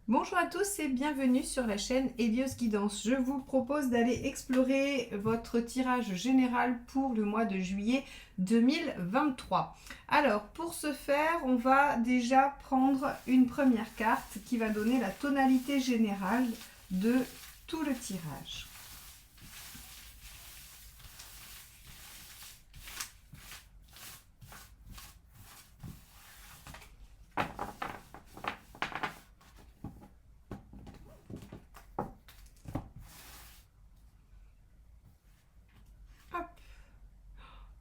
Bonjour à tous et bienvenue sur la chaîne Hélios Guidance. Je vous propose d'aller explorer votre tirage général pour le mois de juillet 2023. Alors pour ce faire, on va déjà prendre une première carte qui va donner la tonalité générale de tout le tirage.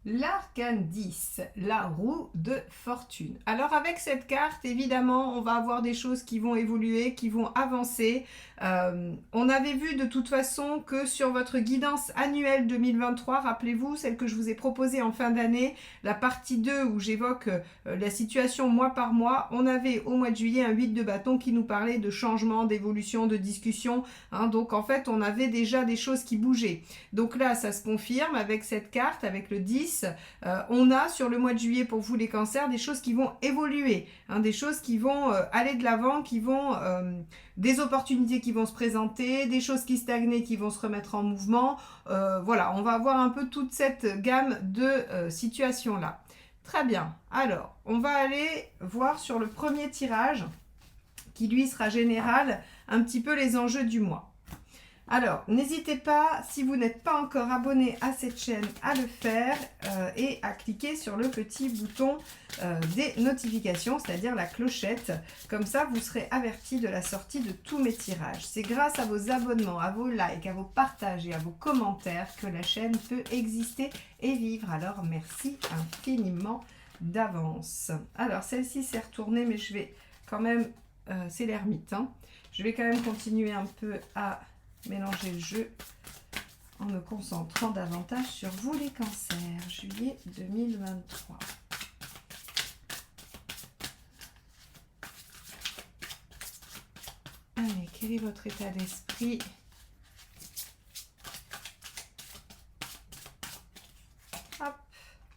L'arcane 10, la roue de fortune. Alors avec cette carte, évidemment, on va avoir des choses qui vont évoluer, qui vont avancer. On avait vu de toute façon que sur votre guidance annuelle 2023, rappelez-vous, celle que je vous ai proposée en fin d'année, la partie 2 où j'évoque la situation mois par mois, on avait au mois de juillet un 8 de bâton qui nous parlait de changement, d'évolution, de discussion. Donc en fait, on avait déjà des choses qui bougeaient. Donc là, ça se confirme avec cette carte, avec le 10. On a sur le mois de juillet pour vous les cancers des choses qui vont évoluer, des choses qui vont aller de l'avant, des opportunités qui vont se présenter, des choses qui stagnaient qui vont se remettre en mouvement. Voilà, on va avoir un peu toute cette gamme de situations là. Très bien, alors on va aller voir sur le premier tirage qui lui sera général un petit peu les enjeux du mois. Alors, n'hésitez pas, si vous n'êtes pas encore abonné à cette chaîne, à le faire et à cliquer sur le petit bouton des notifications, c'est-à-dire la clochette. Comme ça, vous serez averti de la sortie de tous mes tirages. C'est grâce à vos abonnements, à vos likes, à vos partages et à vos commentaires que la chaîne peut exister et vivre. Alors, merci infiniment d'avance. Alors, celle-ci s'est retournée, mais je vais quand même... c'est l'ermite. Je vais quand même continuer un peu à... mélanger le jeu en me concentrant davantage sur vous les cancers, juillet 2023. Allez, quel est votre état d'esprit ? Hop,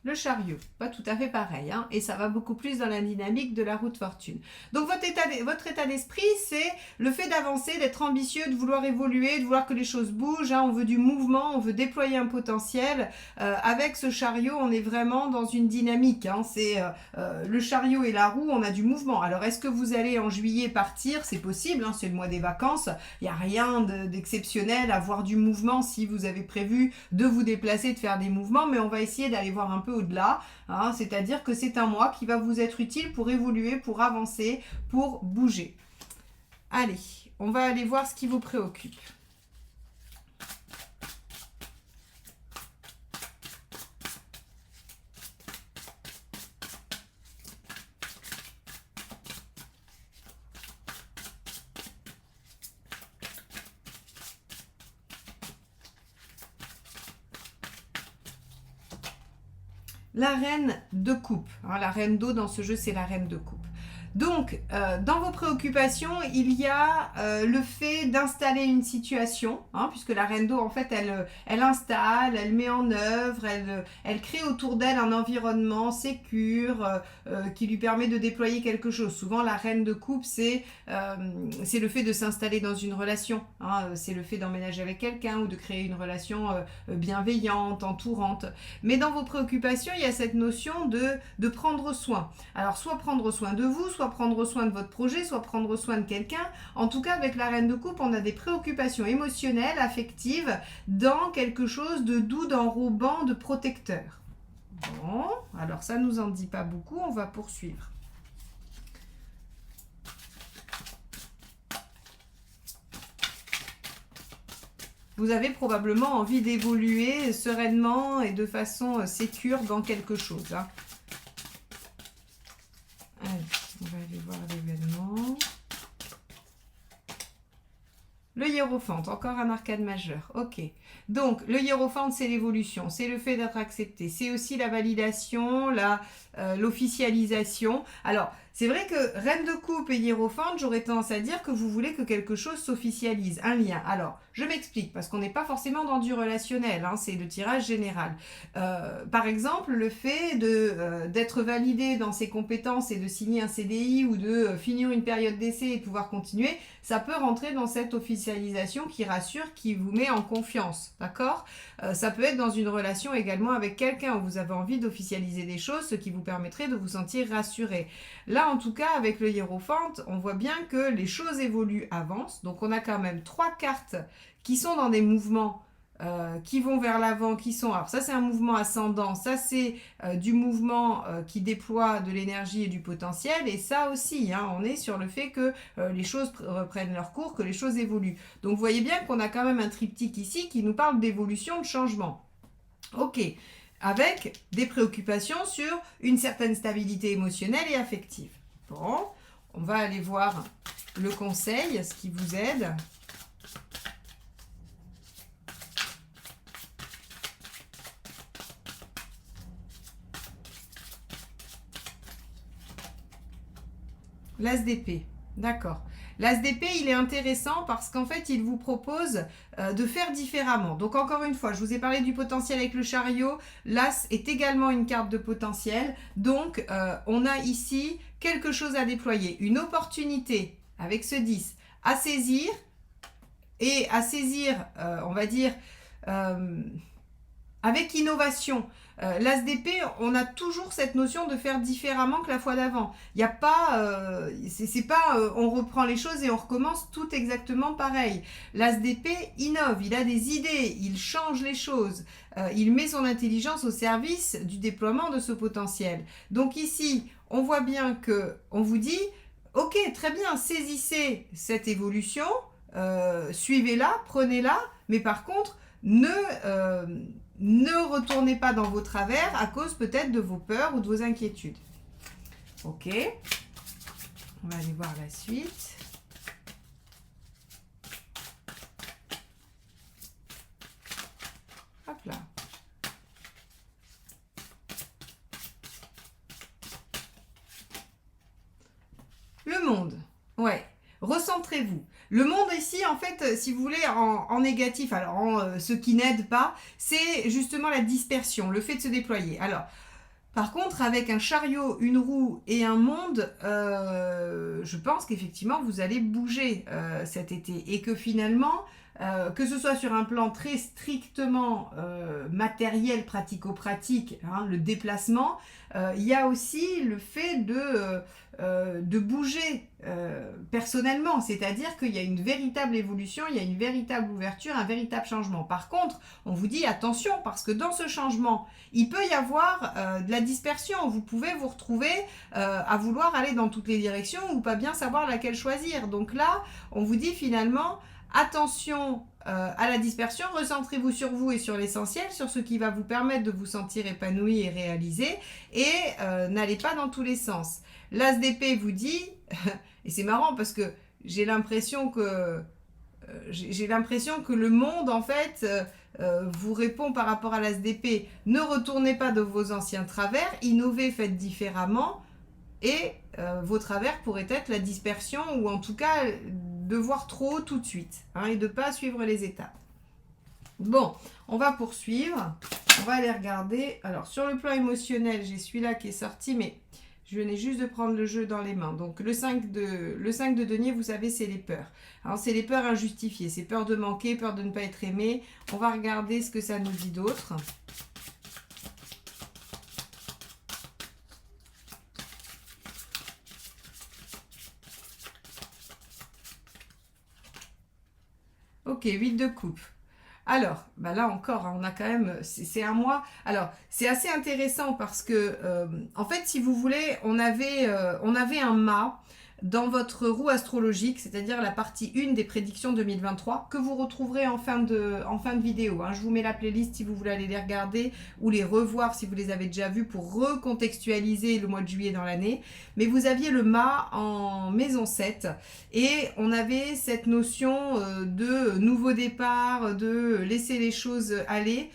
le chariot, pas tout à fait pareil, et ça va beaucoup plus dans la dynamique de la roue de fortune. Donc votre état d'esprit, c'est le fait d'avancer, d'être ambitieux, de vouloir évoluer, de vouloir que les choses bougent. On veut du mouvement, on veut déployer un potentiel. Avec ce chariot, on est vraiment dans une dynamique. C'est le chariot et la roue, on a du mouvement. Alors, est-ce que vous allez en juillet partir ? C'est possible, c'est le mois des vacances. Il n'y a rien d'exceptionnel à voir du mouvement si vous avez prévu de vous déplacer, de faire des mouvements. Mais on va essayer d'aller voir un peu au-delà. C'est-à-dire que c'est un mois qui va vous être utile pour évoluer, pour avancer, pour bouger. Allez, on va aller voir ce qui vous préoccupe. La reine de coupe. La reine d'eau dans ce jeu, c'est la reine de coupe. Donc, dans vos préoccupations, il y a le fait d'installer une situation, puisque la reine d'eau, en fait, elle installe, elle met en œuvre, elle crée autour d'elle un environnement sécure qui lui permet de déployer quelque chose. Souvent, la reine de coupe, c'est le fait de s'installer dans une relation, c'est le fait d'emménager avec quelqu'un ou de créer une relation bienveillante, entourante. Mais dans vos préoccupations, il y a cette notion de prendre soin. Alors, soit prendre soin de vous, soit prendre soin de votre projet, soit prendre soin de quelqu'un. En tout cas, avec la reine de coupe, on a des préoccupations émotionnelles, affectives, dans quelque chose de doux, d'enrobant, de protecteur. Bon, alors ça ne nous en dit pas beaucoup, on va poursuivre. Vous avez probablement envie d'évoluer sereinement et de façon sécure dans quelque chose. Allez, on va aller voir l'événement. Le hiérophante, encore un arcane majeur. Ok. Donc, le hiérophante, c'est l'évolution, c'est le fait d'être accepté. C'est aussi la validation, l'officialisation. Alors, C'est vrai que Reine de coupe et hiérophante, j'aurais tendance à dire que vous voulez que quelque chose s'officialise, un lien. Alors, je m'explique, parce qu'on n'est pas forcément dans du relationnel, hein, c'est le tirage général. Par exemple, le fait d'être validé dans ses compétences et de signer un CDI ou de finir une période d'essai et de pouvoir continuer, ça peut rentrer dans cette officialisation qui rassure, qui vous met en confiance, d'accord? Ça peut être dans une relation également avec quelqu'un où vous avez envie d'officialiser des choses, ce qui vous permettrait de vous sentir rassuré. Là, en tout cas, avec le hiérophante, on voit bien que les choses évoluent, avancent. Donc, on a quand même 3 cartes qui sont dans des mouvements qui vont vers l'avant, qui sont... Alors, ça, c'est un mouvement ascendant. Ça, c'est du mouvement qui déploie de l'énergie et du potentiel. Et ça aussi, hein, on est sur le fait que les choses reprennent leur cours, que les choses évoluent. Donc, vous voyez bien qu'on a quand même un triptyque ici qui nous parle d'évolution, de changement. Ok, avec des préoccupations sur une certaine stabilité émotionnelle et affective. Bon, on va aller voir le conseil, ce qui vous aide. L'as d'épée, d'accord. L'as d'épée, il est intéressant parce qu'en fait, il vous propose de faire différemment. Donc encore une fois, je vous ai parlé du potentiel avec le chariot. L'as est également une carte de potentiel. Donc, on a ici quelque chose à déployer. Une opportunité avec ce 10 à saisir. Et à saisir, on va dire, avec innovation. L'as d'épée, on a toujours cette notion de faire différemment que la fois d'avant. Il n'y a pas, c'est pas, on reprend les choses et on recommence tout exactement pareil. L'as d'épée innove, il a des idées, il change les choses, il met son intelligence au service du déploiement de ce potentiel. Donc ici, on voit bien que on vous dit, ok, très bien, saisissez cette évolution, suivez-la, prenez-la, mais par contre, ne retournez pas dans vos travers à cause peut-être de vos peurs ou de vos inquiétudes. Ok, on va aller voir la suite. Hop là. Le monde, ouais. Recentrez-vous. Le monde ici, en fait, si vous voulez, en négatif, alors ce qui n'aide pas, c'est justement la dispersion, le fait de se déployer. Alors, par contre, avec un chariot, une roue et un monde, je pense qu'effectivement, vous allez bouger cet été. Et que finalement, que ce soit sur un plan très strictement matériel, pratico-pratique, hein, le déplacement, il y a aussi le fait de bouger personnellement, c'est-à-dire qu'il y a une véritable évolution, il y a une véritable ouverture, un véritable changement. Par contre, on vous dit attention, parce que dans ce changement, il peut y avoir de la dispersion. Vous pouvez vous retrouver à vouloir aller dans toutes les directions ou pas bien savoir laquelle choisir. Donc là, on vous dit finalement, attention à la dispersion, recentrez-vous sur vous et sur l'essentiel, sur ce qui va vous permettre de vous sentir épanoui et réalisé, et n'allez pas dans tous les sens. L'as d'épée vous dit, et c'est marrant parce que j'ai l'impression que le monde en fait vous répond par rapport à l'as d'épée. Ne retournez pas de vos anciens travers, innovez, faites différemment, et vos travers pourraient être la dispersion ou en tout cas de voir trop haut tout de suite, hein, et de ne pas suivre les étapes. Bon, on va poursuivre. On va aller regarder. Alors, sur le plan émotionnel, j'ai celui-là qui est sorti, mais je venais juste de prendre le jeu dans les mains. Donc, le 5 de denier, vous savez, c'est les peurs. Alors, c'est les peurs injustifiées. C'est peur de manquer, peur de ne pas être aimé. On va regarder ce que ça nous dit d'autre. Ok, 8 de coupe. Alors, bah là encore, hein, on a quand même, c'est un mois. Alors, c'est assez intéressant parce que, en fait, si vous voulez, on avait un mât dans votre roue astrologique, c'est-à-dire la partie 1 des prédictions 2023, que vous retrouverez en fin de vidéo. Hein. Je vous mets la playlist si vous voulez aller les regarder ou les revoir si vous les avez déjà vus pour recontextualiser le mois de juillet dans l'année. Mais vous aviez le mât en maison 7 et on avait cette notion de nouveau départ, de laisser les choses aller.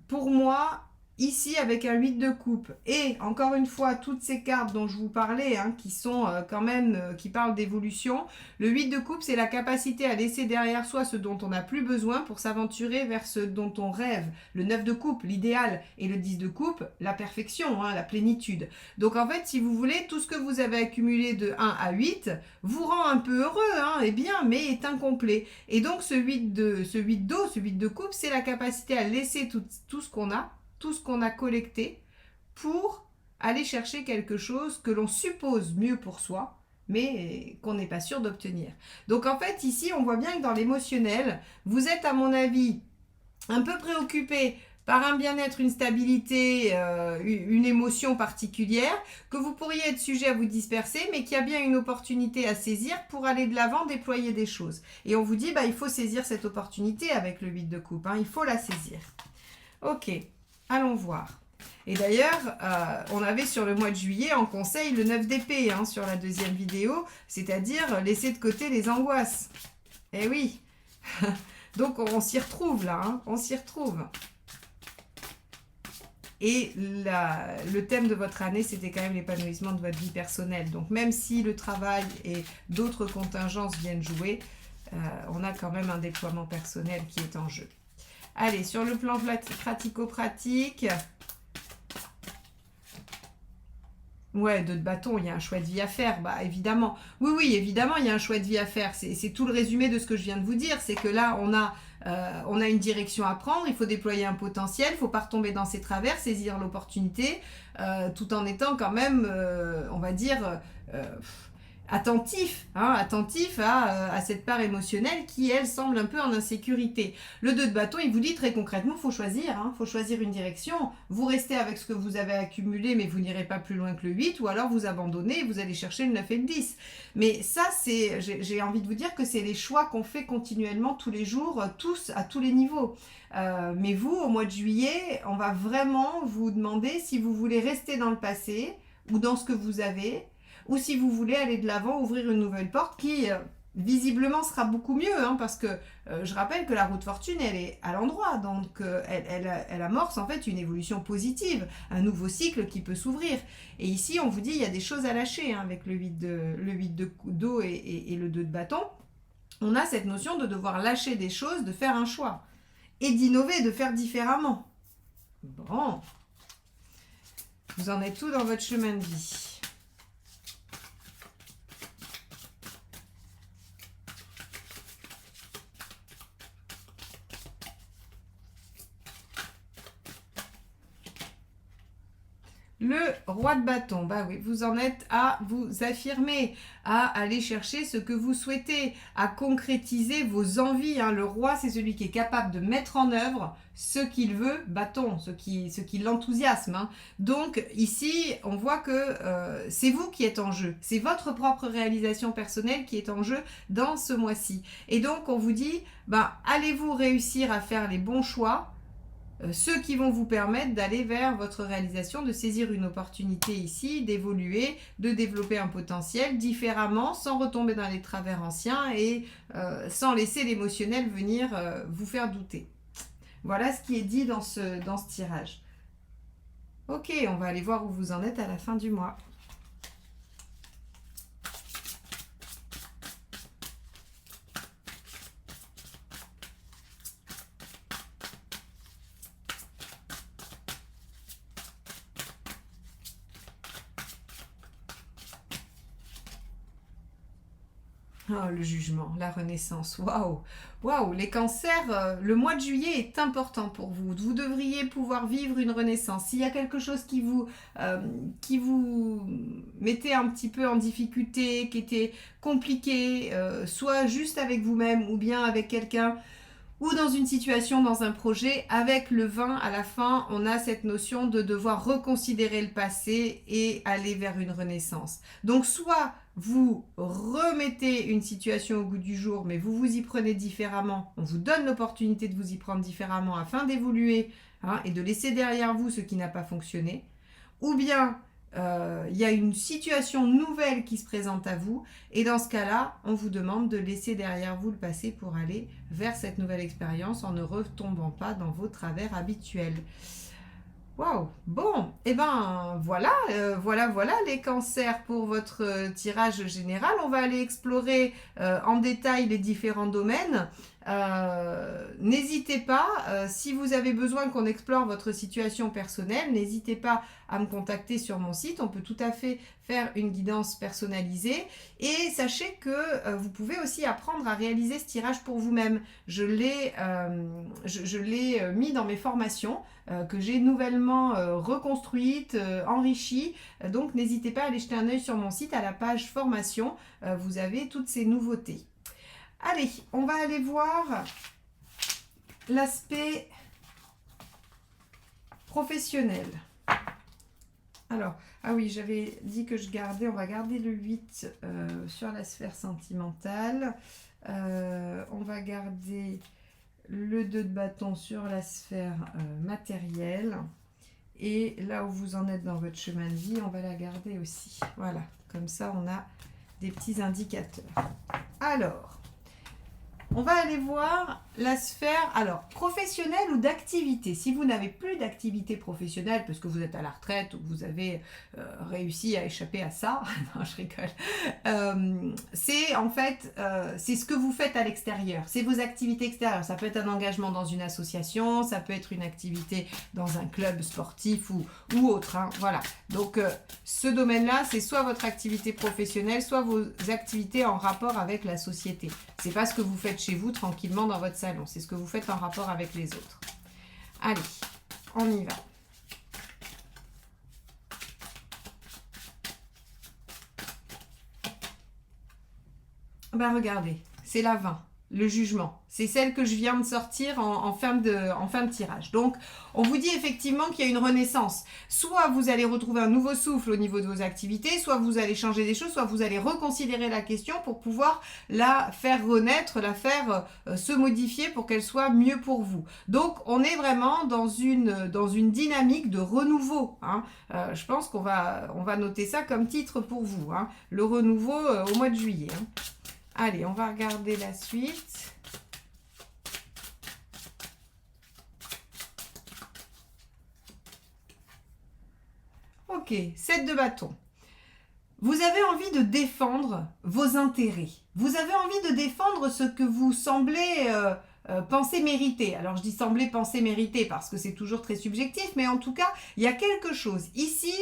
Pour moi, ici avec un 8 de coupe et encore une fois toutes ces cartes dont je vous parlais hein, qui sont quand même qui parlent d'évolution, le 8 de coupe c'est la capacité à laisser derrière soi ce dont on n'a plus besoin pour s'aventurer vers ce dont on rêve. Le 9 de coupe, l'idéal, et le 10 de coupe, la perfection, hein, la plénitude. Donc en fait si vous voulez, tout ce que vous avez accumulé de 1 à 8 vous rend un peu heureux, hein, et bien, mais est incomplet. Et donc ce 8 d'eau, ce 8 de coupe, c'est la capacité à laisser tout ce qu'on a collecté pour aller chercher quelque chose que l'on suppose mieux pour soi, mais qu'on n'est pas sûr d'obtenir. Donc en fait, ici, on voit bien que dans l'émotionnel, vous êtes, à mon avis, un peu préoccupé par un bien-être, une stabilité, une émotion particulière, que vous pourriez être sujet à vous disperser, mais qu'il y a bien une opportunité à saisir pour aller de l'avant, déployer des choses. Et on vous dit, bah, il faut saisir cette opportunité avec le 8 de coupe, hein, il faut la saisir. Ok, allons voir. Et d'ailleurs, on avait sur le mois de juillet en conseil le 9 d'épée hein, sur la deuxième vidéo, c'est-à-dire laisser de côté les angoisses. Eh oui, donc on s'y retrouve là, hein, on s'y retrouve. Et le thème de votre année, c'était quand même l'épanouissement de votre vie personnelle. Donc même si le travail et d'autres contingences viennent jouer, on a quand même un déploiement personnel qui est en jeu. Allez, sur le plan pratico-pratique, ouais, de bâton, il y a un choix de vie à faire, bah évidemment. Oui, évidemment, il y a un choix de vie à faire. C'est tout le résumé de ce que je viens de vous dire. C'est que là, on a une direction à prendre, il faut déployer un potentiel, il ne faut pas retomber dans ses travers, saisir l'opportunité, tout en étant quand même, on va dire, attentif à cette part émotionnelle qui, elle, semble un peu en insécurité. Le 2 de bâton, il vous dit très concrètement, il faut choisir, faut choisir une direction. Vous restez avec ce que vous avez accumulé, mais vous n'irez pas plus loin que le 8, ou alors vous abandonnez et vous allez chercher le 9 et le 10. Mais ça, j'ai envie de vous dire que c'est les choix qu'on fait continuellement tous les jours, tous, à tous les niveaux. Mais vous, au mois de juillet, on va vraiment vous demander si vous voulez rester dans le passé ou dans ce que vous avez, ou si vous voulez aller de l'avant, ouvrir une nouvelle porte qui visiblement sera beaucoup mieux, hein, parce que je rappelle que la roue de fortune, elle est à l'endroit, donc elle amorce en fait une évolution positive, un nouveau cycle qui peut s'ouvrir. Et ici, on vous dit, il y a des choses à lâcher, hein, avec le 8 d'eau et le 2 de bâton. On a cette notion de devoir lâcher des choses, de faire un choix, et d'innover, de faire différemment. Bon, vous en êtes tout dans votre chemin de vie. Le roi de bâton, bah oui, vous en êtes à vous affirmer, à aller chercher ce que vous souhaitez, à concrétiser vos envies. Hein. Le roi, c'est celui qui est capable de mettre en œuvre ce qu'il veut, bâton, ce qui l'enthousiasme. Hein. Donc ici, on voit que c'est vous qui êtes en jeu. C'est votre propre réalisation personnelle qui est en jeu dans ce mois-ci. Et donc, on vous dit, bah, allez-vous réussir à faire les bons choix, ceux qui vont vous permettre d'aller vers votre réalisation, de saisir une opportunité ici, d'évoluer, de développer un potentiel différemment, sans retomber dans les travers anciens et sans laisser l'émotionnel venir vous faire douter. Voilà ce qui est dit dans ce tirage. Ok, on va aller voir où vous en êtes à la fin du mois. Oh, le jugement, la renaissance, waouh, waouh, les cancers, le mois de juillet est important pour vous. Vous devriez pouvoir vivre une renaissance. S'il y a quelque chose qui vous mettait un petit peu en difficulté, qui était compliqué, soit juste avec vous-même ou bien avec quelqu'un, ou dans une situation, dans un projet, avec le 20 à la fin, on a cette notion de devoir reconsidérer le passé et aller vers une renaissance. Donc soit vous remettez une situation au goût du jour, mais vous vous y prenez différemment, on vous donne l'opportunité de vous y prendre différemment afin d'évoluer et de laisser derrière vous ce qui n'a pas fonctionné, ou bien il y a une situation nouvelle qui se présente à vous et dans ce cas-là, on vous demande de laisser derrière vous le passé pour aller vers cette nouvelle expérience en ne retombant pas dans vos travers habituels. Waouh! Bon, et ben voilà, voilà les cancers pour votre tirage général. On va aller explorer en détail les différents domaines. N'hésitez pas, si vous avez besoin qu'on explore votre situation personnelle, n'hésitez pas à me contacter sur mon site. On peut tout à fait faire une guidance personnalisée. Et sachez que vous pouvez aussi apprendre à réaliser ce tirage pour vous-même. Je l'ai mis dans mes formations que j'ai nouvellement reconstruite, enrichie. Donc n'hésitez pas à aller jeter un œil sur mon site à la page formation. Vous avez toutes ces nouveautés. Allez, on va aller voir l'aspect professionnel. Alors, ah oui, j'avais dit que on va garder le 8 sur la sphère sentimentale. On va garder le 2 de bâton sur la sphère matérielle. Et là où vous en êtes dans votre chemin de vie, on va la garder aussi. Voilà, comme ça on a des petits indicateurs. Alors, on va aller voir la sphère, alors, professionnelle ou d'activité. Si vous n'avez plus d'activité professionnelle parce que vous êtes à la retraite ou que vous avez réussi à échapper à ça, non, je rigole. C'est en fait, c'est ce que vous faites à l'extérieur. C'est vos activités extérieures. Ça peut être un engagement dans une association, ça peut être une activité dans un club sportif ou autre. Hein, voilà. Donc, ce domaine-là, c'est soit votre activité professionnelle, soit vos activités en rapport avec la société. C'est pas ce que vous faites chez vous tranquillement dans votre salon, c'est ce que vous faites en rapport avec les autres. Allez, on y va. Ben regardez, c'est la 20, le jugement. C'est celle que je viens de sortir en fin de tirage. Donc, on vous dit effectivement qu'il y a une renaissance. Soit vous allez retrouver un nouveau souffle au niveau de vos activités, soit vous allez changer des choses, soit vous allez reconsidérer la question pour pouvoir la faire renaître, la faire se modifier pour qu'elle soit mieux pour vous. Donc, on est vraiment dans une dynamique de renouveau. Hein. Je pense qu'on va noter ça comme titre pour vous. Hein. Le renouveau au mois de juillet. Hein. Allez, on va regarder la suite. Ok, 7 de bâton. Vous avez envie de défendre vos intérêts. Vous avez envie de défendre ce que vous semblez penser mériter. Alors je dis sembler penser mériter parce que c'est toujours très subjectif, mais en tout cas, il y a quelque chose ici,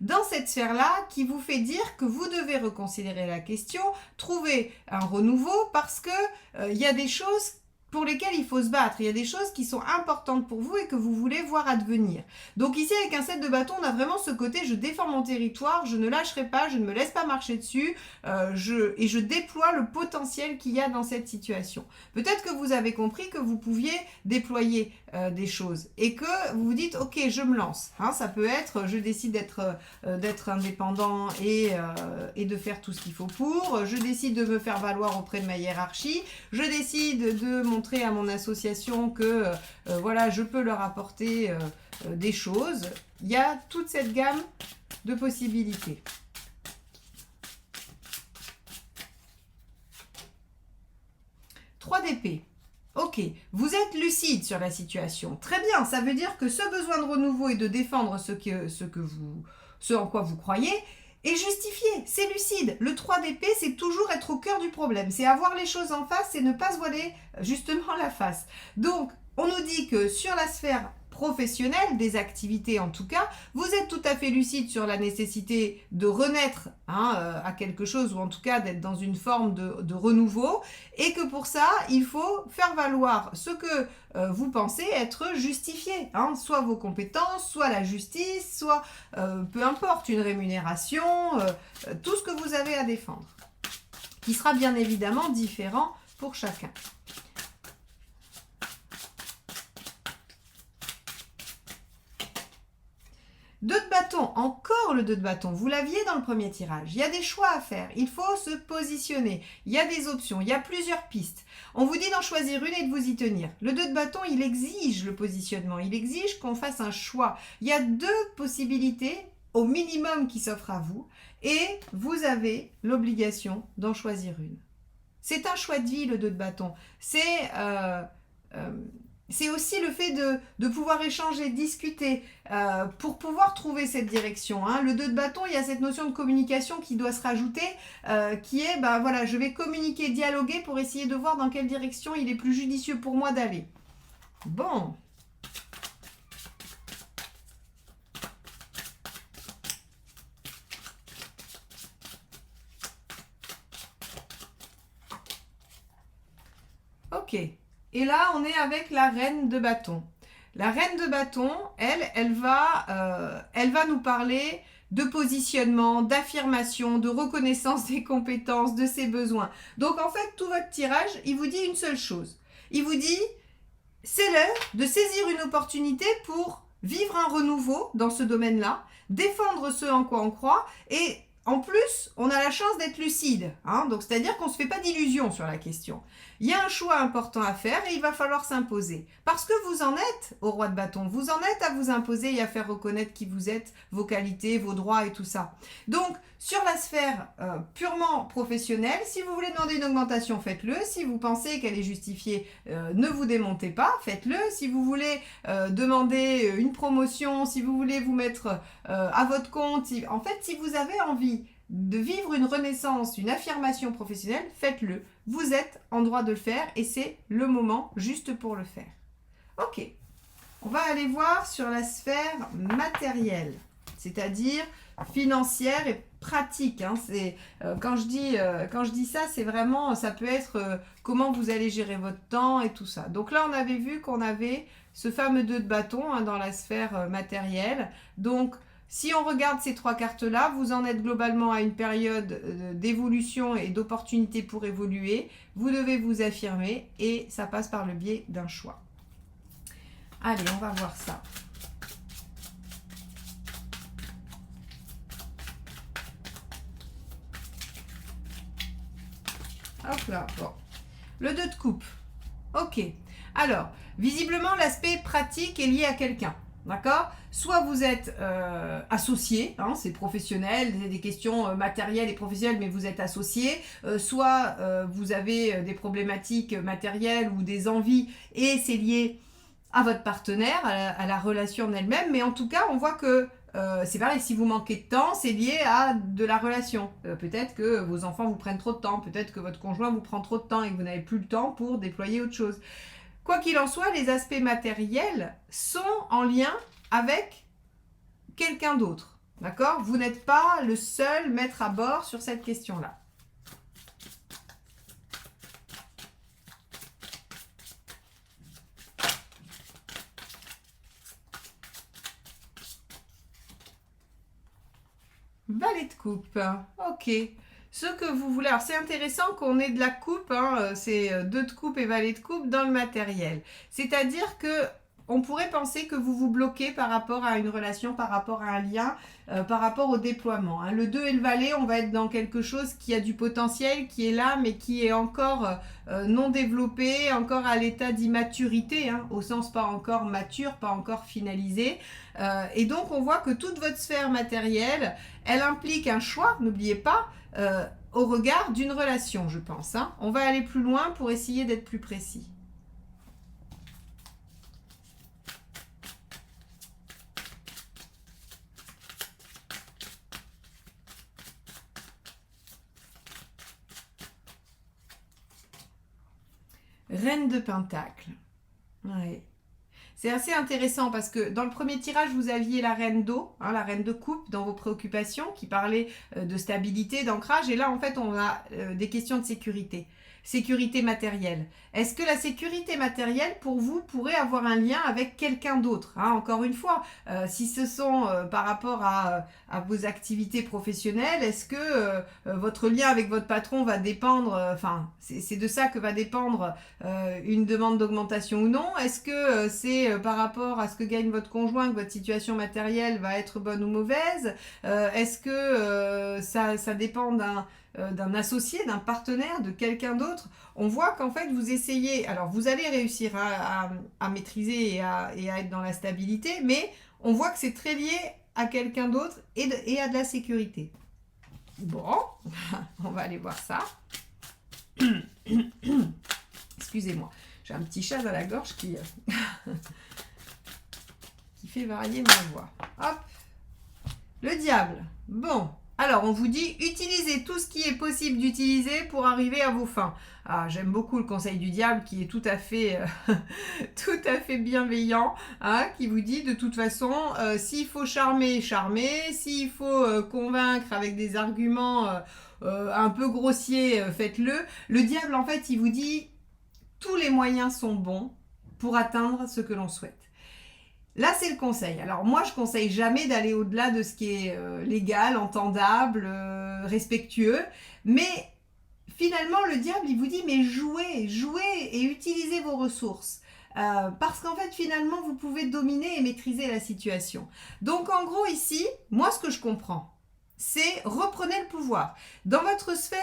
dans cette sphère-là, qui vous fait dire que vous devez reconsidérer la question, trouver un renouveau parce que il y a des choses pour lesquelles il faut se battre. Il y a des choses qui sont importantes pour vous et que vous voulez voir advenir. Donc ici, avec un 7 de bâton, on a vraiment ce côté, je défends mon territoire, je ne lâcherai pas, je ne me laisse pas marcher dessus, et je déploie le potentiel qu'il y a dans cette situation. Peut-être que vous avez compris que vous pouviez déployer des choses et que vous vous dites, ok, je me lance. Hein, ça peut être, je décide d'être indépendant et de faire tout ce qu'il faut pour, je décide de me faire valoir auprès de ma hiérarchie, je décide de montrer à mon association que voilà, je peux leur apporter des choses. Il y a toute cette gamme de possibilités. Trois d'épée. Ok, vous êtes lucide sur la situation. Très bien, ça veut dire que ce besoin de renouveau et de défendre ce en quoi vous croyez est justifié, c'est lucide. Le 3 d'épée, c'est toujours être au cœur du problème. C'est avoir les choses en face et ne pas se voiler justement la face. Donc, on nous dit que sur la sphère professionnelle, des activités en tout cas, vous êtes tout à fait lucide sur la nécessité de renaître à quelque chose, ou en tout cas d'être dans une forme de renouveau, et que pour ça, il faut faire valoir ce que vous pensez être justifié, hein, soit vos compétences, soit la justice, soit peu importe, une rémunération, tout ce que vous avez à défendre, qui sera bien évidemment différent pour chacun. Deux de bâton, encore le 2 de bâton, vous l'aviez dans le premier tirage. Il y a des choix à faire, il faut se positionner, il y a des options, il y a plusieurs pistes. On vous dit d'en choisir une et de vous y tenir. Le 2 de bâton, il exige le positionnement, il exige qu'on fasse un choix. Il y a deux possibilités au minimum qui s'offrent à vous et vous avez l'obligation d'en choisir une. C'est un choix de vie, le 2 de bâton. C'est c'est aussi le fait de pouvoir échanger, discuter, pour pouvoir trouver cette direction. Hein. Le 2 de bâton, il y a cette notion de communication qui doit se rajouter, qui est, ben voilà, je vais communiquer, dialoguer pour essayer de voir dans quelle direction il est plus judicieux pour moi d'aller. Bon. Ok. Et là, on est avec la reine de bâton. La reine de bâton, elle va nous parler de positionnement, d'affirmation, de reconnaissance des compétences, de ses besoins. Donc en fait, tout votre tirage, il vous dit une seule chose. Il vous dit, c'est l'heure de saisir une opportunité pour vivre un renouveau dans ce domaine-là, défendre ce en quoi on croit et en plus, on a la chance d'être lucide. Hein, donc, c'est-à-dire qu'on ne se fait pas d'illusions sur la question. Il y a un choix important à faire et il va falloir s'imposer. Parce que vous en êtes au roi de bâton. Vous en êtes à vous imposer et à faire reconnaître qui vous êtes, vos qualités, vos droits et tout ça. Donc, sur la sphère purement professionnelle, si vous voulez demander une augmentation, faites-le. Si vous pensez qu'elle est justifiée, ne vous démontez pas, faites-le. Si vous voulez demander une promotion, si vous voulez vous mettre à votre compte, en fait, si vous avez envie de vivre une renaissance, une affirmation professionnelle, faites-le. Vous êtes en droit de le faire et c'est le moment juste pour le faire. Ok, on va aller voir sur la sphère matérielle, c'est-à-dire financière et pratique. Hein. Quand je dis ça, c'est vraiment, ça peut être comment vous allez gérer votre temps et tout ça. Donc là, on avait vu qu'on avait ce fameux 2 de bâton hein, dans la sphère matérielle. Donc, si on regarde ces 3 cartes-là, vous en êtes globalement à une période d'évolution et d'opportunité pour évoluer. Vous devez vous affirmer et ça passe par le biais d'un choix. Allez, on va voir ça. Hop là, bon. Le 2 de coupe. Ok. Alors, visiblement, l'aspect pratique est lié à quelqu'un. D'accord? Soit vous êtes associé, hein, c'est professionnel, c'est des questions matérielles et professionnelles, mais vous êtes associé. Soit vous avez des problématiques matérielles ou des envies et c'est lié à votre partenaire, à la relation en elle-même. Mais en tout cas, on voit que c'est pareil, si vous manquez de temps, c'est lié à de la relation. Peut-être que vos enfants vous prennent trop de temps, peut-être que votre conjoint vous prend trop de temps et que vous n'avez plus le temps pour déployer autre chose. Quoi qu'il en soit, les aspects matériels sont en lien avec quelqu'un d'autre. D'accord? Vous n'êtes pas le seul maître à bord sur cette question-là. Valet de coupe. Ok. Ce que vous voulez. Alors, c'est intéressant qu'on ait de la coupe, hein, c'est 2 de coupe et valet de coupe dans le matériel. C'est-à-dire que on pourrait penser que vous vous bloquez par rapport à une relation, par rapport à un lien, par rapport au déploiement. Hein. Le 2 et le valet, on va être dans quelque chose qui a du potentiel, qui est là, mais qui est encore non développé, encore à l'état d'immaturité, hein, au sens pas encore mature, pas encore finalisé. Et donc, on voit que toute votre sphère matérielle, elle implique un choix, n'oubliez pas, au regard d'une relation, je pense. Hein. On va aller plus loin pour essayer d'être plus précis. Reine de Pentacle. Ouais. C'est assez intéressant parce que dans le premier tirage, vous aviez la reine d'eau, hein, la reine de coupe dans vos préoccupations qui parlait de stabilité, d'ancrage. Et là, en fait, on a des questions de sécurité. Sécurité matérielle. Est-ce que la sécurité matérielle, pour vous, pourrait avoir un lien avec quelqu'un d'autre hein? Encore une fois, si ce sont par rapport à vos activités professionnelles, est-ce que votre lien avec votre patron va dépendre, enfin, c'est de ça que va dépendre une demande d'augmentation ou non? Est-ce que c'est par rapport à ce que gagne votre conjoint que votre situation matérielle va être bonne ou mauvaise? Est-ce que ça dépend d'un associé, d'un partenaire, de quelqu'un d'autre? On voit qu'en fait vous essayez, alors vous allez réussir à maîtriser et à être dans la stabilité, mais on voit que c'est très lié à quelqu'un d'autre et à de la sécurité. Bon, on va aller voir ça. Excusez-moi. J'ai un petit chat dans la gorge qui fait varier ma voix. Hop, le diable. Bon, alors on vous dit, utilisez tout ce qui est possible d'utiliser pour arriver à vos fins. Ah, j'aime beaucoup le conseil du diable qui est tout à fait, tout à fait bienveillant, hein, qui vous dit de toute façon, s'il faut charmer, charmer, s'il faut convaincre avec des arguments un peu grossiers, faites-le. Le diable, en fait, il vous dit, tous les moyens sont bons pour atteindre ce que l'on souhaite. Là, c'est le conseil. Alors moi, je conseille jamais d'aller au-delà de ce qui est légal, entendable, respectueux. Mais finalement, le diable, il vous dit, mais jouez, jouez et utilisez vos ressources. Parce qu'en fait, finalement, vous pouvez dominer et maîtriser la situation. Donc, en gros, ici, moi, ce que je comprends, c'est reprenez le pouvoir. Dans votre sphère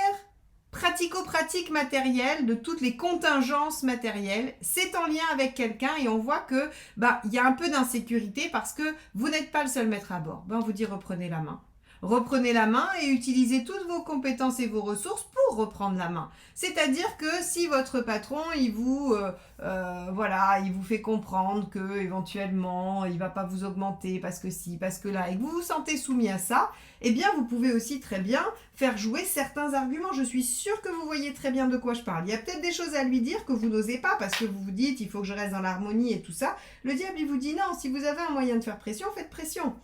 pratico-pratique matérielle, de toutes les contingences matérielles, c'est en lien avec quelqu'un et on voit que il y a un peu d'insécurité parce que vous n'êtes pas le seul maître à bord. On vous dit reprenez la main. Reprenez la main et utilisez toutes vos compétences et vos ressources pour reprendre la main. C'est-à-dire que si votre patron, il vous fait comprendre que éventuellement il va pas vous augmenter parce que si, parce que là, et que vous vous sentez soumis à ça, eh bien vous pouvez aussi très bien faire jouer certains arguments. Je suis sûre que vous voyez très bien de quoi je parle. Il y a peut-être des choses à lui dire que vous n'osez pas parce que vous vous dites il faut que je reste dans l'harmonie et tout ça. Le diable, il vous dit non, si vous avez un moyen de faire pression, faites pression.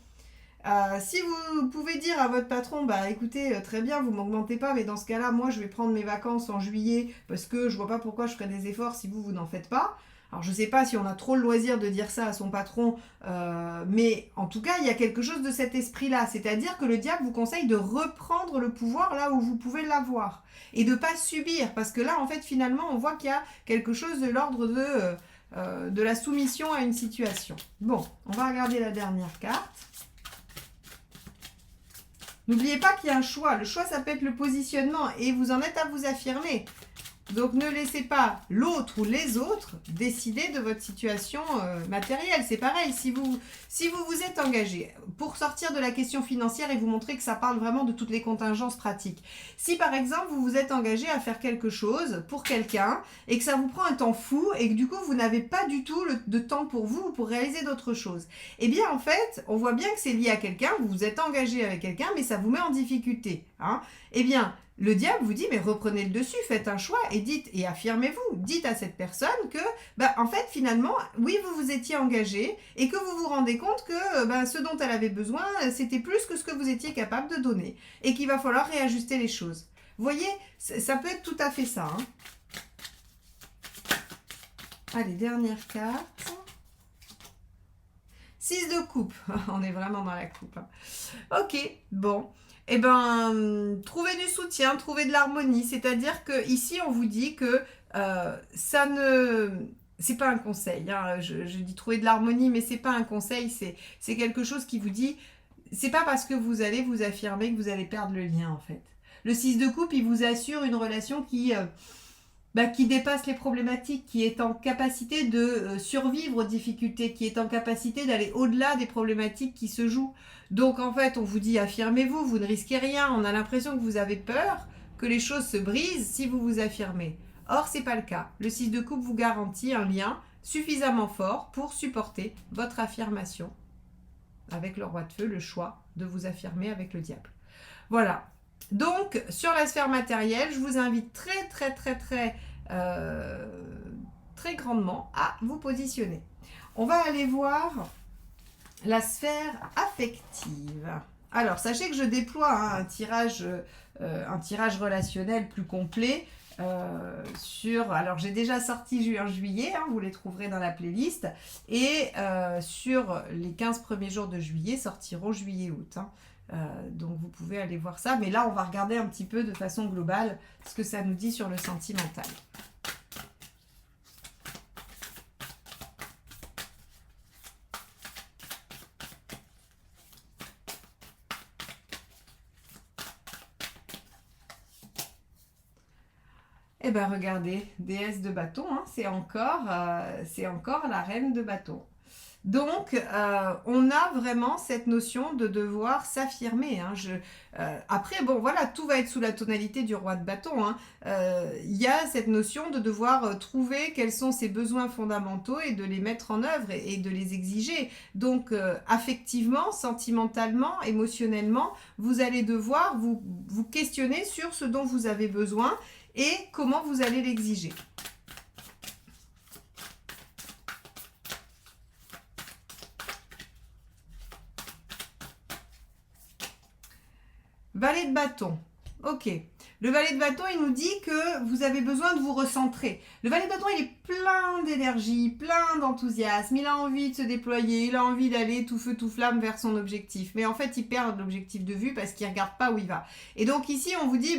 Si vous pouvez dire à votre patron, écoutez, très bien, vous m'augmentez pas, mais dans ce cas-là, moi je vais prendre mes vacances en juillet parce que je vois pas pourquoi je ferais des efforts si vous n'en faites pas. Alors je sais pas si on a trop le loisir de dire ça à son patron, mais en tout cas il y a quelque chose de cet esprit-là, c'est-à-dire que le diable vous conseille de reprendre le pouvoir là où vous pouvez l'avoir et de pas subir, parce que là en fait finalement on voit qu'il y a quelque chose de l'ordre de la soumission à une situation. Bon, on va regarder la dernière carte. N'oubliez pas qu'il y a un choix. Le choix, ça peut être le positionnement et vous en êtes à vous affirmer. Donc, ne laissez pas l'autre ou les autres décider de votre situation matérielle. C'est pareil, si vous vous êtes engagé pour sortir de la question financière et vous montrer que ça parle vraiment de toutes les contingences pratiques. Si, par exemple, vous vous êtes engagé à faire quelque chose pour quelqu'un et que ça vous prend un temps fou et que du coup, vous n'avez pas du tout de temps pour vous pour réaliser d'autres choses. Eh bien, en fait, on voit bien que c'est lié à quelqu'un. Vous vous êtes engagé avec quelqu'un, mais ça vous met en difficulté. Hein. Eh bien, le diable vous dit, mais reprenez le dessus, faites un choix et dites, et affirmez-vous, dites à cette personne que, en fait, finalement, oui, vous vous étiez engagé et que vous vous rendez compte que ce dont elle avait besoin, c'était plus que ce que vous étiez capable de donner et qu'il va falloir réajuster les choses. Vous voyez, ça peut être tout à fait ça. Hein. Allez, dernière carte. 6 de coupe. On est vraiment dans la coupe. Hein. Ok, bon. Eh ben, trouvez du soutien, trouvez de l'harmonie. C'est-à-dire que ici, on vous dit que ça ne... C'est pas un conseil. Hein. Je dis trouver de l'harmonie, mais c'est pas un conseil. C'est quelque chose qui vous dit... C'est pas parce que vous allez vous affirmer que vous allez perdre le lien, en fait. Le 6 de coupe, il vous assure une relation qui dépasse les problématiques, qui est en capacité de survivre aux difficultés, qui est en capacité d'aller au-delà des problématiques qui se jouent. Donc en fait, on vous dit affirmez-vous, vous ne risquez rien, on a l'impression que vous avez peur, que les choses se brisent si vous vous affirmez. Or, ce n'est pas le cas. Le 6 de coupe vous garantit un lien suffisamment fort pour supporter votre affirmation avec le roi de feu, le choix de vous affirmer avec le diable. Voilà. Donc, sur la sphère matérielle, je vous invite très grandement à vous positionner. On va aller voir la sphère affective. Alors, sachez que je déploie un tirage relationnel plus complet alors j'ai déjà sorti juin-juillet, vous les trouverez dans la playlist, et sur les 15 premiers jours de juillet sortiront juillet-août. Donc vous pouvez aller voir ça, mais là on va regarder un petit peu de façon globale ce que ça nous dit sur le sentimental. Eh bien regardez, déesse de bâton, c'est encore la reine de bâton. Donc, on a vraiment cette notion de devoir s'affirmer. Hein. Après, bon, voilà, tout va être sous la tonalité du roi de bâton. Hein. Il y a cette notion de devoir trouver quels sont ses besoins fondamentaux et de les mettre en œuvre et de les exiger. Donc, affectivement, sentimentalement, émotionnellement, vous allez devoir vous questionner sur ce dont vous avez besoin et comment vous allez l'exiger. Valet de bâton. Ok. Le valet de bâton, il nous dit que vous avez besoin de vous recentrer. Le valet de bâton, il est plein d'énergie, plein d'enthousiasme. Il a envie de se déployer, il a envie d'aller tout feu, tout flamme vers son objectif. Mais en fait, il perd l'objectif de vue parce qu'il ne regarde pas où il va. Et donc ici, on vous dit,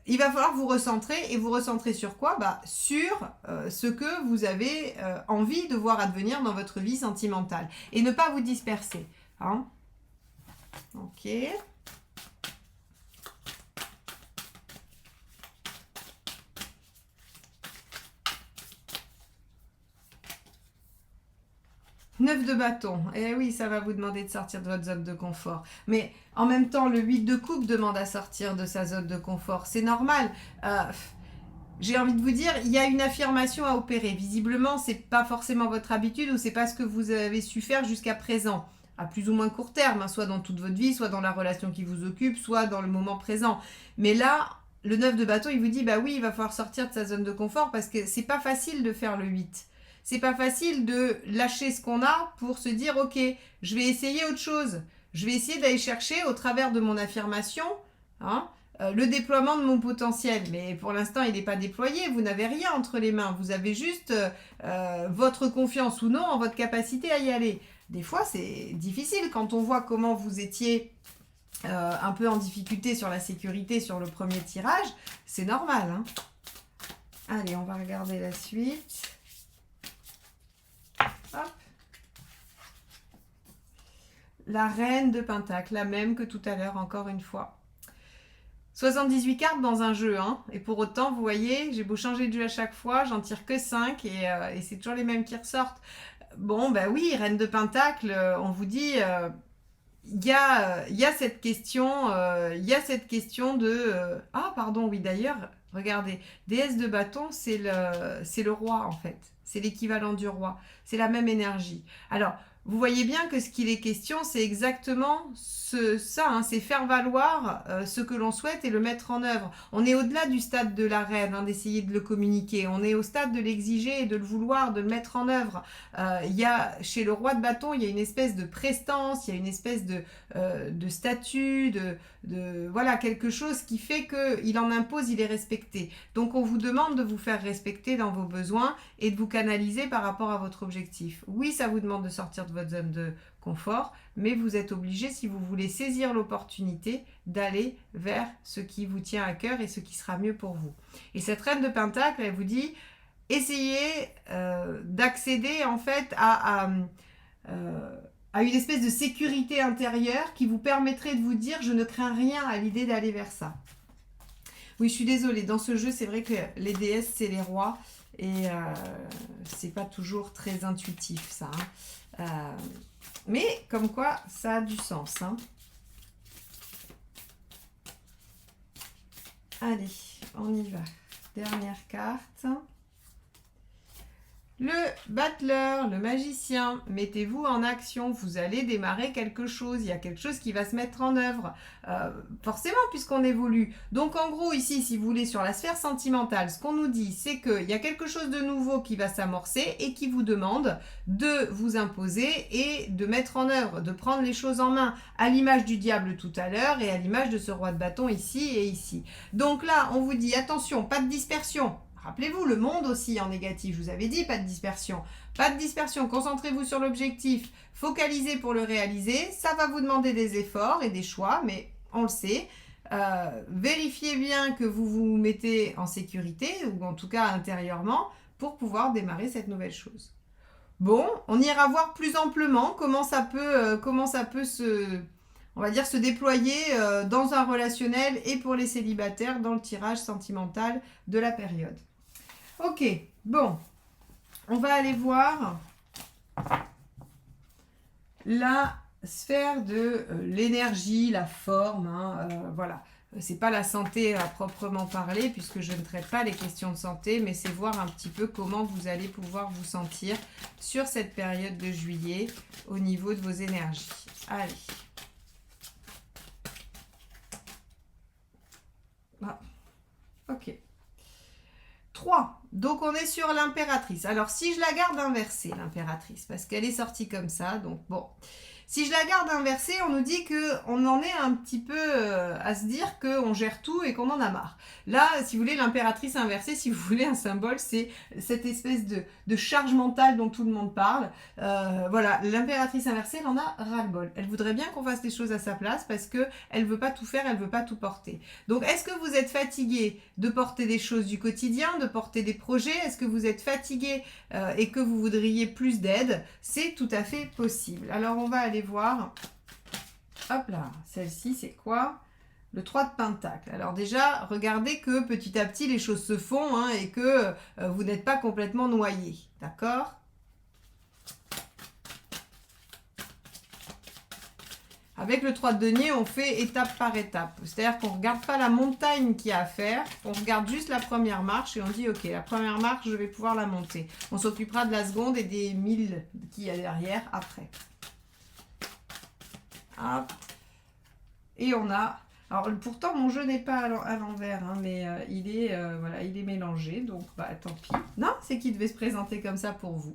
il va falloir vous recentrer. Et vous recentrer sur quoi? Sur ce que vous avez envie de voir advenir dans votre vie sentimentale. Et ne pas vous disperser. Hein? Ok. 9 de bâton. Eh oui, ça va vous demander de sortir de votre zone de confort. Mais en même temps, le 8 de coupe demande à sortir de sa zone de confort. C'est normal. J'ai envie de vous dire, il y a une affirmation à opérer. Visiblement, c'est pas forcément votre habitude ou c'est pas ce que vous avez su faire jusqu'à présent. À plus ou moins court terme, hein, soit dans toute votre vie, soit dans la relation qui vous occupe, soit dans le moment présent. Mais là, le 9 de bâton, il vous dit, oui, il va falloir sortir de sa zone de confort parce que c'est pas facile de faire le 8. C'est pas facile de lâcher ce qu'on a pour se dire, ok, je vais essayer autre chose. Je vais essayer d'aller chercher au travers de mon affirmation, le déploiement de mon potentiel. Mais pour l'instant, il n'est pas déployé. Vous n'avez rien entre les mains. Vous avez juste votre confiance ou non en votre capacité à y aller. Des fois, c'est difficile quand on voit comment vous étiez un peu en difficulté sur la sécurité sur le premier tirage. C'est normal. Hein. Allez, on va regarder la suite. Hop. La reine de Pentacle, la même que tout à l'heure, encore une fois. 78 cartes dans un jeu, hein. Et pour autant, vous voyez, j'ai beau changer de jeu à chaque fois, j'en tire que 5 et c'est toujours les mêmes qui ressortent. Bon, oui, reine de Pentacle, on vous dit, il y a cette question, de... ah, pardon, oui, d'ailleurs, regardez, déesse de bâton, c'est le roi, en fait. C'est l'équivalent du roi. C'est la même énergie. Alors, vous voyez bien que ce qu'il est question, c'est exactement ça, hein, c'est faire valoir ce que l'on souhaite et le mettre en œuvre. On est au-delà du stade de la reine, hein, d'essayer de le communiquer. On est au stade de l'exiger et de le vouloir, de le mettre en œuvre. Chez le roi de bâton, il y a une espèce de prestance, il y a une espèce de statut, voilà, quelque chose qui fait qu'il en impose, il est respecté. Donc, on vous demande de vous faire respecter dans vos besoins et de vous canaliser par rapport à votre objectif. Oui, ça vous demande de sortir de votre zone de confort, mais vous êtes obligé, si vous voulez saisir l'opportunité, d'aller vers ce qui vous tient à cœur et ce qui sera mieux pour vous. Et cette reine de Pentacle, elle vous dit, essayez d'accéder en fait à une espèce de sécurité intérieure qui vous permettrait de vous dire, je ne crains rien à l'idée d'aller vers ça. Oui, je suis désolée, dans ce jeu, c'est vrai que les déesses, c'est les rois, et c'est pas toujours très intuitif, ça. Hein. Mais comme quoi, ça a du sens. Hein. Allez, on y va. Dernière carte. Le battleur, le magicien, mettez-vous en action, vous allez démarrer quelque chose, il y a quelque chose qui va se mettre en œuvre, forcément puisqu'on évolue. Donc en gros ici, si vous voulez, sur la sphère sentimentale, ce qu'on nous dit, c'est qu'il y a quelque chose de nouveau qui va s'amorcer et qui vous demande de vous imposer et de mettre en œuvre, de prendre les choses en main, à l'image du diable tout à l'heure et à l'image de ce roi de bâton ici et ici. Donc là, on vous dit, attention, pas de dispersion. Rappelez-vous, le monde aussi en négatif, je vous avais dit, pas de dispersion. Pas de dispersion, concentrez-vous sur l'objectif, focalisez pour le réaliser. Ça va vous demander des efforts et des choix, mais on le sait. Vérifiez bien que vous vous mettez en sécurité, ou en tout cas intérieurement, pour pouvoir démarrer cette nouvelle chose. Bon, on ira voir plus amplement comment ça peut se déployer dans un relationnel et pour les célibataires dans le tirage sentimental de la période. Ok, bon, on va aller voir la sphère de l'énergie, la forme, hein, voilà. C'est pas la santé à proprement parler, puisque je ne traite pas les questions de santé, mais c'est voir un petit peu comment vous allez pouvoir vous sentir sur cette période de juillet au niveau de vos énergies. Allez. Ah, ok. 3. Donc on est sur l'impératrice. Alors si je la garde inversée, l'impératrice, parce qu'elle est sortie comme ça, donc bon. Si je la garde inversée, on nous dit qu'on en est un petit peu à se dire qu'on gère tout et qu'on en a marre. Là, si vous voulez, l'impératrice inversée, si vous voulez un symbole, c'est cette espèce de charge mentale dont tout le monde parle. Voilà, l'impératrice inversée, elle en a ras-le-bol. Elle voudrait bien qu'on fasse les choses à sa place parce qu'elle ne veut pas tout faire, elle ne veut pas tout porter. Donc, est-ce que vous êtes fatigué de porter des choses du quotidien, de porter des projets? Est-ce que vous êtes fatigué et que vous voudriez plus d'aide? C'est tout à fait possible. Alors, on va aller voir. Hop là, celle-ci, c'est quoi? Le 3 de Pentacle. Alors déjà, regardez que petit à petit, les choses se font hein, et que vous n'êtes pas complètement noyé. D'accord? Avec le 3 de denier, on fait étape par étape. C'est-à-dire qu'on ne regarde pas la montagne qu'il y a à faire, on regarde juste la première marche et on dit, ok, la première marche, je vais pouvoir la monter. On s'occupera de la seconde et des 1000 qu'il y a derrière après. Hop. Et on a... Alors pourtant mon jeu n'est pas à l'envers, hein, mais voilà, il est mélangé, donc bah, tant pis. Non, c'est qu'il devait se présenter comme ça pour vous.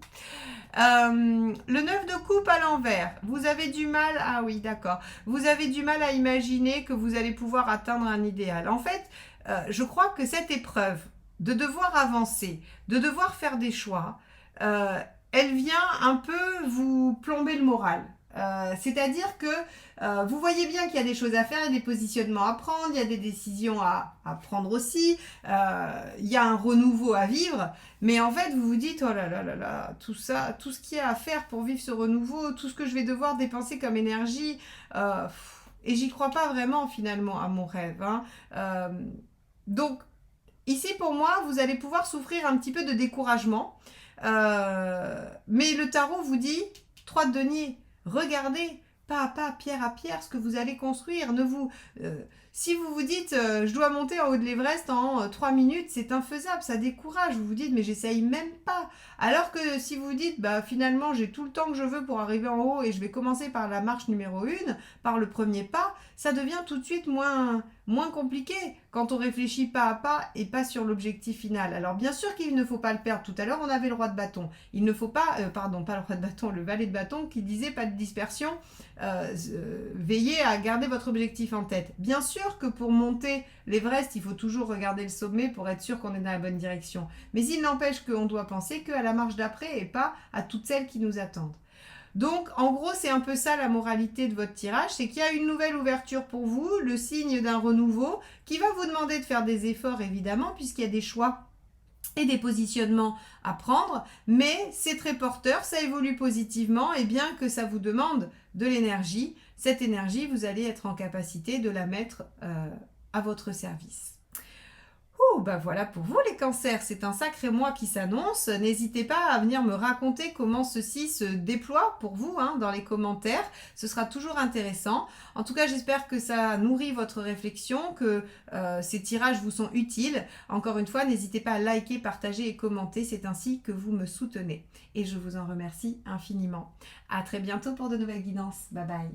Le 9 de coupe à l'envers, vous avez du mal, ah oui d'accord, vous avez du mal à imaginer que vous allez pouvoir atteindre un idéal. En fait, je crois que cette épreuve de devoir avancer, de devoir faire des choix, elle vient un peu vous plomber le moral. C'est-à-dire que vous voyez bien qu'il y a des choses à faire, il y a des positionnements à prendre, il y a des décisions à prendre aussi, il y a un renouveau à vivre, mais en fait vous vous dites oh là là là là, tout ça, tout ce qu'il y a à faire pour vivre ce renouveau, tout ce que je vais devoir dépenser comme énergie, et j'y crois pas vraiment finalement à mon rêve. Hein. Donc ici pour moi vous allez pouvoir souffrir un petit peu de découragement, mais le tarot vous dit 3 de denier. Regardez pas à pas, pierre à pierre, ce que vous allez construire. Si vous vous dites je dois monter en haut de l'Everest en 3 minutes, c'est infaisable, ça décourage. Vous vous dites mais j'essaye même pas. Alors que si vous vous dites bah finalement j'ai tout le temps que je veux pour arriver en haut et je vais commencer par la marche numéro 1, par le premier pas, ça devient tout de suite moins compliqué quand on réfléchit pas à pas et pas sur l'objectif final. Alors bien sûr qu'il ne faut pas le perdre. Tout à l'heure on avait le roi de bâton. Il ne faut pas, pardon, pas le roi de bâton, le valet de bâton qui disait pas de dispersion. Veillez à garder votre objectif en tête. Bien sûr que pour monter l'Everest, il faut toujours regarder le sommet pour être sûr qu'on est dans la bonne direction. Mais il n'empêche qu'on doit penser qu'à la marche d'après et pas à toutes celles qui nous attendent. Donc, en gros, c'est un peu ça la moralité de votre tirage, c'est qu'il y a une nouvelle ouverture pour vous, le signe d'un renouveau, qui va vous demander de faire des efforts, évidemment, puisqu'il y a des choix et des positionnements à prendre, mais c'est très porteur, ça évolue positivement, et bien que ça vous demande de l'énergie, cette énergie, vous allez être en capacité de la mettre à votre service. Bah voilà pour vous les cancers, c'est un sacré mois qui s'annonce. N'hésitez pas à venir me raconter comment ceci se déploie pour vous hein, dans les commentaires. Ce sera toujours intéressant. En tout cas, j'espère que ça nourrit votre réflexion, que ces tirages vous sont utiles. Encore une fois, n'hésitez pas à liker, partager et commenter. C'est ainsi que vous me soutenez. Et je vous en remercie infiniment. À très bientôt pour de nouvelles guidances. Bye bye.